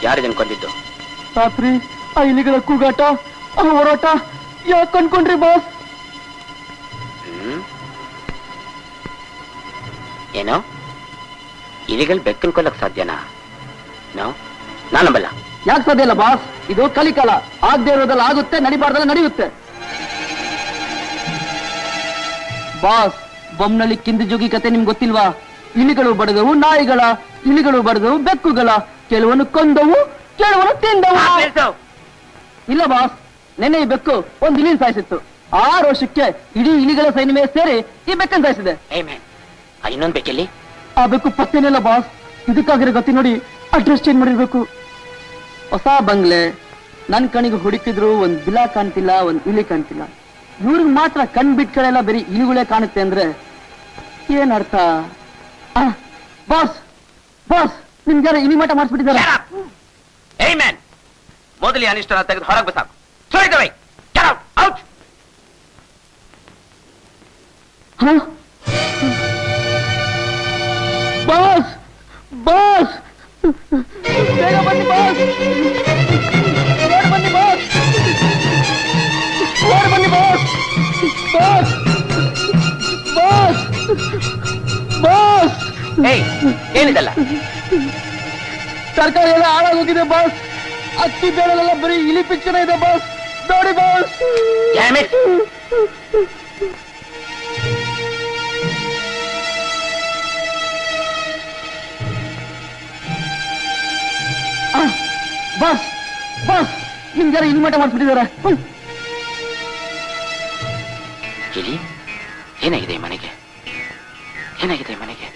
ಯಾರಿದನ್ ಕೊಂದಿದ್ದು? ರಾತ್ರಿ ಆ ಇಲಿಗಳ ಕೂಗಾಟ, ಆ ಹೋರಾಟ ಯಾಕೆ ಅನ್ಕೊಂಡ್ರಿ ಬಾಸ್? ಏನೋ ಇಲಿಗಳು ಬೆಕ್ಕನ್ ಕೊಲ್ಲಕ್ ಸಾಧ್ಯನಾ? ನಾನಂಬಲ್ಲ. ಯಾಕೆ ಸಾಧ್ಯ ಇಲ್ಲ ಬಾಸ್? ಇದು ಕಲಿಕಾಲ. ಆಗದೆ ಇರೋದಲ್ಲ ಆಗುತ್ತೆ, ನಡಿಬಾರ್ದಲ್ಲ ನಡೆಯುತ್ತೆ. ಬಾಸ್, ಬೊಮ್ಮನಳ್ಳಿ ಕಿಂದು ಜೋಗಿ ಕತೆ ನಿಮ್ಗೆ ಗೊತ್ತಿಲ್ವಾ? ಇಲಿಗಳು ಬಡದವು ನಾಯಿಗಳ, ಇಲಿಗಳು ಬಡದವು ಬೆಕ್ಕುಗಳ, ಕೆಲವನ್ನು ಕೊಂದವು, ಕೆಲವನ್ನು ತಿಂದವು. ಇಲ್ಲ ಬಾಸ್, ನೆನ್ನೆ ಈ ಬೆಕ್ಕು ಒಂದು ಇಲಿನ ಸಾಯಿಸಿತ್ತು. ಆ ರೋಷಕ್ಕೆ ಇಡೀ ಇಲಿಗಳ ಸೈನ್ಯವೇ ಸೇರಿ ಈ ಬೆಕ್ಕನ್ನು ಸಾಯಿಸಿದೆ. ಇನ್ನೊಂದು ಬೆಕ್ಕಲ್ಲಿ? ಆ ಬೆಕ್ಕು ಪತ್ತೇನಿಲ್ಲ ಬಾಸ್. ಇದಕ್ಕಾಗಿರೋ ಗತಿ ನೋಡಿ ಅಡ್ರೆಸ್ ಚೇಂಜ್ ಮಾಡಿರ್ಬೇಕು. ಹೊಸ ಬಂಗ್ಲೆ, ನನ್ ಕಣಿಗೆ ಹುಡುಕಿದ್ರು ಒಂದ್ ಬಿಲ ಕಾಣ್ತಿಲ್ಲ, ಒಂದ್ ಇಲಿ ಕಾಣ್ತಿಲ್ಲ. ಇವ್ರಿಗೆ ಮಾತ್ರ ಕಣ್ ಬಿಟ್ಗಳೆಲ್ಲ ಬರೀ ಇಲಿಗಳೇ ಕಾಣುತ್ತೆ ಅಂದ್ರೆ ಏನ್ ಅರ್ಥ? ಬಾಸ್ ಬಾಸ್, ನಿಮ್ಗೆ ಇಲಿ ಮಾಟ ಮಾಡಿಸ್ಬಿಟ್ಟಿದ್ದಾರೆ. ಮೊದಲು ಅನಿಷ್ಟ ತೆಗೆದು ಹೊರಗೆ ಬಸಾಕು. ಬಾಸ್ ಬಾಸ್, ಬೇಗ ಬನ್ನಿ ಬಾಸ್, ಓಡ್ ಬನ್ನಿ ಬಾಸ್, ಓಡ್ ಬನ್ನಿ ಬಾಸ್, ಬಾಸ್ ಬಾಸ್ ಬಾಸ್. ಏನಿದಲ್ಲ? ತರಕಾರಿ ಎಲ್ಲ ಹಾಳಾಗೋಗಿದೆ ಬಾಸ್. ಅಕ್ಕಿ ಬೇಳೆಲ್ಲ ಬರೀ ಇಲಿ ಪಿಚ್ಚನೆ ಇದೆ ಬಾಸ್. ನೋಡಿ ಬಾಸ್. ಬಾಸ್ ಬಾಸ್, ನಿಮ್ಗೆ ಇಲಿ ಮಾಟ ಮಾಡಿಸ್ಬಿಟ್ಟಿದ್ದಾರೆ. ಇಲಿ ಏನಾಗಿದೆ ಮನೆಗೆ? ಏನಾಗಿದೆ ಮನೆಗೆ?